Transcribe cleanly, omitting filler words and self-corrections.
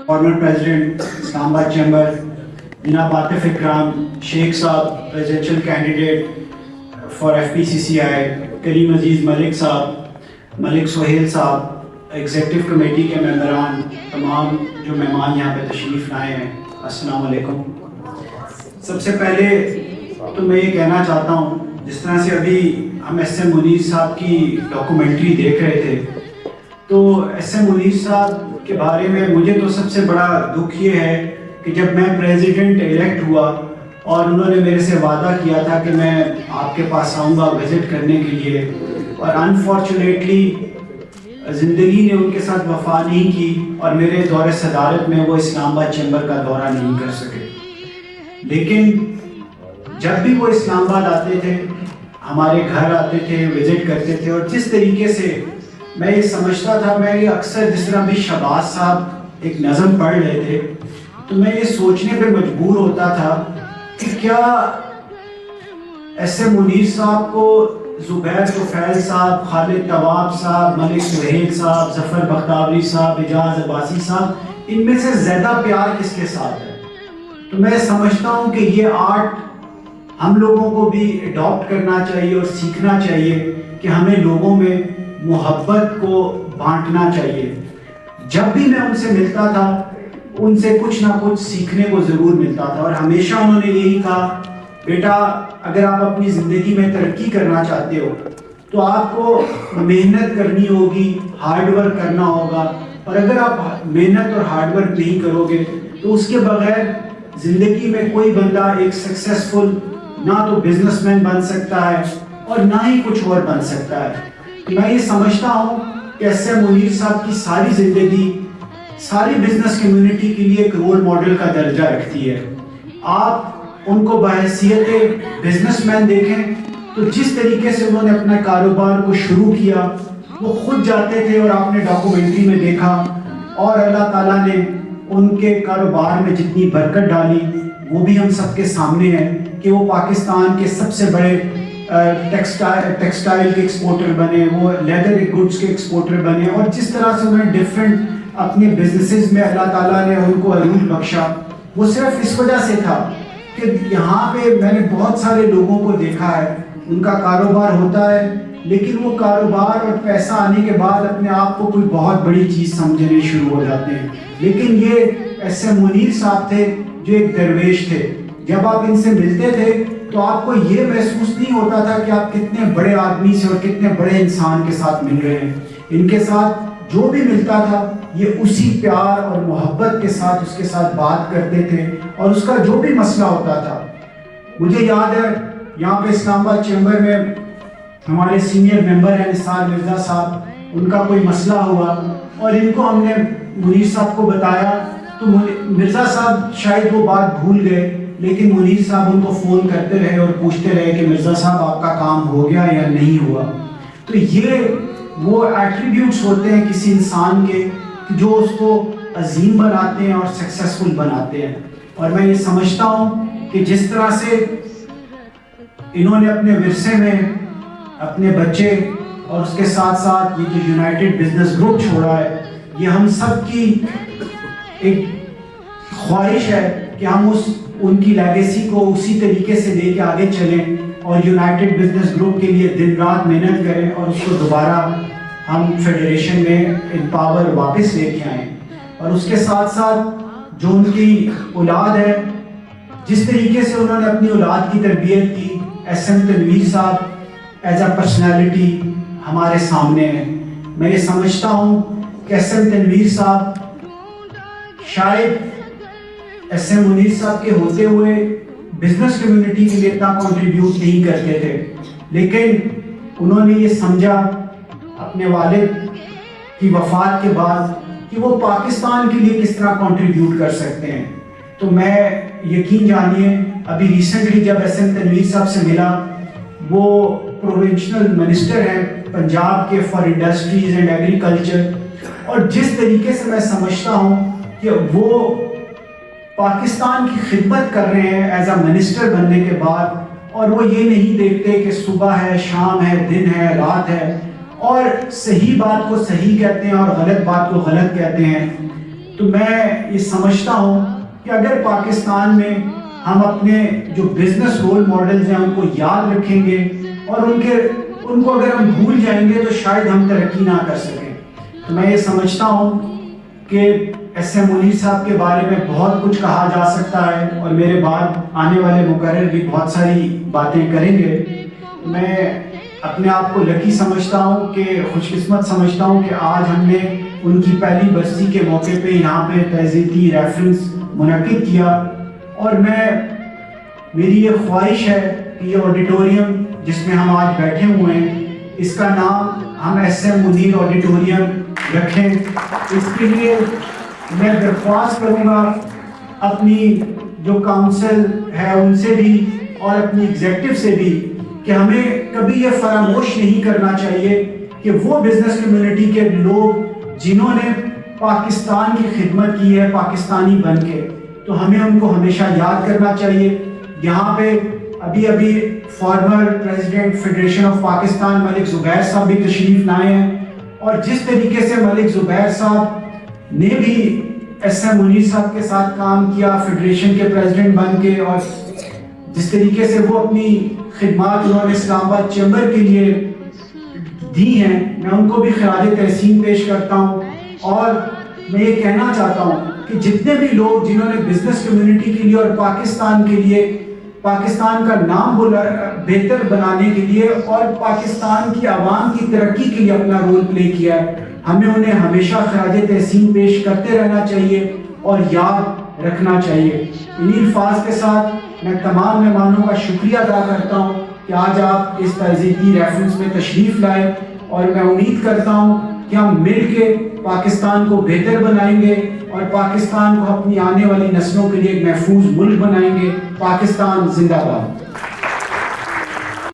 Farmer president اسلام آباد chamber جناب عاطف اکرام شیخ صاحب پریزیڈنشل کینڈیڈیٹ فار FPCCI، کریم عزیز ملک صاحب، ملک سہیل صاحب، ایگزیکٹو کمیٹی کے ممبران، تمام جو مہمان یہاں پہ تشریف لائے ہیں، السلام علیکم۔ سب سے پہلے تو میں یہ کہنا چاہتا ہوں، جس طرح سے ابھی ہم ایس ایم منیر صاحب کی ڈاکومنٹری دیکھ رہے تھے، تو ایس ایم منیر صاحب کے بارے میں مجھے تو سب سے بڑا دکھ یہ ہے کہ جب میں پریزیڈنٹ الیکٹ ہوا اور انہوں نے میرے سے وعدہ کیا تھا کہ میں آپ کے پاس آؤں گا وزٹ کرنے کے لیے، اور انفارچونیٹلی زندگی نے ان کے ساتھ وفا نہیں کی اور میرے دور صدارت میں وہ اسلام آباد چیمبر کا دورہ نہیں کر سکے۔ لیکن جب بھی وہ اسلام آباد آتے تھے، ہمارے گھر آتے تھے، وزٹ کرتے تھے، اور جس طریقے سے میں یہ سمجھتا تھا، میں یہ اکثر جس طرح بھی شہباز صاحب ایک نظم پڑھ رہے تھے تو میں یہ سوچنے پہ مجبور ہوتا تھا کہ کیا ایس ایم منیر صاحب کو زبیر طفیل صاحب، خالد طواب صاحب، ملک سہیل صاحب، ظفر بختیاری صاحب، اعجاز عباسی صاحب، ان میں سے زیادہ پیار کس کے ساتھ ہے؟ تو میں سمجھتا ہوں کہ یہ آرٹ ہم لوگوں کو بھی اڈاپٹ کرنا چاہیے اور سیکھنا چاہیے کہ ہمیں لوگوں میں محبت کو بانٹنا چاہیے۔ جب بھی میں ان سے ملتا تھا، ان سے کچھ نہ کچھ سیکھنے کو ضرور ملتا تھا، اور ہمیشہ انہوں نے یہی کہا، بیٹا اگر آپ اپنی زندگی میں ترقی کرنا چاہتے ہو تو آپ کو محنت کرنی ہوگی، ہارڈ ورک کرنا ہوگا، اور اگر آپ محنت اور ہارڈ ورک نہیں کرو گے تو اس کے بغیر زندگی میں کوئی بندہ ایک سکسیسفل نہ تو بزنس مین بن سکتا ہے اور نہ ہی کچھ اور بن سکتا ہے۔ میں یہ سمجھتا ہوں کہ ایس ایم منیر صاحب کی ساری زندگی ساری بزنس کمیونٹی کے لیے ایک رول ماڈل کا درجہ رکھتی ہے۔ آپ ان کو بحیثیت بزنس مین دیکھیں تو جس طریقے سے انہوں نے اپنے کاروبار کو شروع کیا، وہ خود جاتے تھے، اور آپ نے ڈاکومنٹری میں دیکھا، اور اللہ تعالیٰ نے ان کے کاروبار میں جتنی برکت ڈالی وہ بھی ہم سب کے سامنے ہے کہ وہ پاکستان کے سب سے بڑے ٹیکسٹائل کے ایکسپورٹر بنے، وہ لیدر گڈس کے ایکسپورٹر بنے، اور جس طرح سے انہوں نے ڈفرینٹ اپنے بزنسز میں اللہ تعالیٰ نے ان کو عروج بخشا، وہ صرف اس وجہ سے تھا کہ یہاں پہ میں نے بہت سارے لوگوں کو دیکھا ہے، ان کا کاروبار ہوتا ہے لیکن وہ کاروبار اور پیسہ آنے کے بعد اپنے آپ کو کوئی بہت بڑی چیز سمجھنے شروع ہو جاتے ہیں۔ لیکن یہ ایس ایم منیر صاحب تھے جو ایک درویش تھے، جب آپ ان سے ملتے تھے تو آپ کو یہ محسوس نہیں ہوتا تھا کہ آپ کتنے بڑے آدمی سے اور کتنے بڑے انسان کے ساتھ مل رہے ہیں۔ ان کے ساتھ جو بھی ملتا تھا یہ اسی پیار اور محبت کے ساتھ اس کے ساتھ بات کرتے تھے، اور اس کا جو بھی مسئلہ ہوتا تھا، مجھے یاد ہے یہاں پہ اسلام آباد چیمبر میں ہمارے سینئر ممبر ہیں نثار مرزا صاحب، ان کا کوئی مسئلہ ہوا اور ان کو ہم نے منیر صاحب کو بتایا، تو مرزا صاحب شاید وہ بات بھول گئے، لیکن منیر صاحب ان کو فون کرتے رہے اور پوچھتے رہے کہ مرزا صاحب آپ کا کام ہو گیا یا نہیں ہوا۔ تو یہ وہ ایٹریبیوٹس ہوتے ہیں کسی انسان کے جو اس کو عظیم بناتے ہیں اور سکسیسفل بناتے ہیں۔ اور میں یہ سمجھتا ہوں کہ جس طرح سے انہوں نے اپنے ورثے میں اپنے بچے اور اس کے ساتھ ساتھ یہ جو یونائٹڈ بزنس گروپ چھوڑا ہے، یہ ہم سب کی ایک خواہش ہے کہ ہم ان کی لیگیسی کو اسی طریقے سے لے کے آگے چلیں اور یونائٹڈ بزنس گروپ کے لیے دن رات محنت کریں اور اس کو دوبارہ ہم فیڈریشن میں پاور واپس لے کے آئیں۔ اور اس کے ساتھ ساتھ جو ان کی اولاد ہے، جس طریقے سے انہوں نے اپنی اولاد کی تربیت کی، ایس ایم تنویر صاحب ایز اے پرسنالٹی ہمارے سامنے ہے۔ میں یہ سمجھتا ہوں کہ ایس ایم تنویر صاحب شاید ایس ایم منیر صاحب کے ہوتے ہوئے بزنس کمیونٹی کے لیے اتنا کنٹریبیوٹ نہیں کرتے تھے، لیکن انہوں نے یہ سمجھا اپنے والد کی وفات کے بعد کہ وہ پاکستان کے لیے کس طرح کنٹریبیوٹ کر سکتے ہیں۔ تو میں یقین جانیے ابھی ریسنٹلی جب ایس ایم تنویر صاحب سے ملا، وہ پروونشنل منسٹر ہیں پنجاب کے فار انڈسٹریز اینڈ ایگریکلچر، اور جس طریقے سے میں سمجھتا ہوں کہ وہ پاکستان کی خدمت کر رہے ہیں ایز اے منسٹر بننے کے بعد، اور وہ یہ نہیں دیکھتے کہ صبح ہے، شام ہے، دن ہے، رات ہے، اور صحیح بات کو صحیح کہتے ہیں اور غلط بات کو غلط کہتے ہیں. تو میں یہ سمجھتا ہوں کہ اگر پاکستان میں ہم اپنے جو بزنس رول ماڈلز ہیں ان کو یاد رکھیں گے اور ان کو اگر ہم بھول جائیں گے تو شاید ہم ترقی نہ کر سکیں. تو میں یہ سمجھتا ہوں کہ ایس ایم منیر صاحب کے بارے میں بہت کچھ کہا جا سکتا ہے اور میرے بعد آنے والے مقرر بھی بہت ساری باتیں کریں گے. میں اپنے آپ کو لکی سمجھتا ہوں کہ خوش قسمت سمجھتا ہوں کہ آج ہم نے ان کی پہلی برسی کے موقع پہ یہاں پہ تعزیتی ریفرنس منعقد کیا. اور میری یہ خواہش ہے کہ یہ آڈیٹوریم جس میں ہم آج بیٹھے ہوئے ہیں اس کا نام ہم ایس ایم منیر آڈیٹوریم رکھیں. اس کے لیے میں درخواست کروں گا اپنی جو کاؤنسل ہے ان سے بھی اور اپنی ایگزیکٹو سے بھی کہ ہمیں کبھی یہ فراموش نہیں کرنا چاہیے کہ وہ بزنس کمیونٹی کے لوگ جنہوں نے پاکستان کی خدمت کی ہے پاکستانی بن کے، تو ہمیں ان کو ہمیشہ یاد کرنا چاہیے. یہاں پہ ابھی former president federation of Pakistan Malik Zubair sahab بھی تشریف لائے ہیں، اور جس طریقے سے ملک زبیر صاحب نے بھی ایس ایم منیر صاحب کے ساتھ کام کیا فیڈریشن کے پریزیڈنٹ بن کے، اور جس طریقے سے وہ اپنی خدمات انہوں نے اسلام آباد چیمبر کے لیے دی ہیں، میں ان کو بھی خراج تحسین پیش کرتا ہوں. اور میں یہ کہنا چاہتا ہوں کہ جتنے بھی لوگ جنہوں نے بزنس کمیونٹی کے لیے اور پاکستان کے لیے پاکستان کا نام بہتر بنانے کے لیے اور پاکستان کی عوام کی ترقی کے لیے اپنا رول پلے کیا ہے، ہمیں انہیں ہمیشہ خراج تحسین پیش کرتے رہنا چاہیے اور یاد رکھنا چاہیے. انہی الفاظ کے ساتھ میں تمام مہمانوں کا شکریہ ادا کرتا ہوں کہ آج آپ اس تعزیتی ریفرنس میں تشریف لائے، اور میں امید کرتا ہوں کہ ہم مل کے پاکستان کو بہتر بنائیں گے اور پاکستان کو اپنی آنے والی نسلوں کے لیے ایک محفوظ ملک بنائیں گے. پاکستان زندہ باد.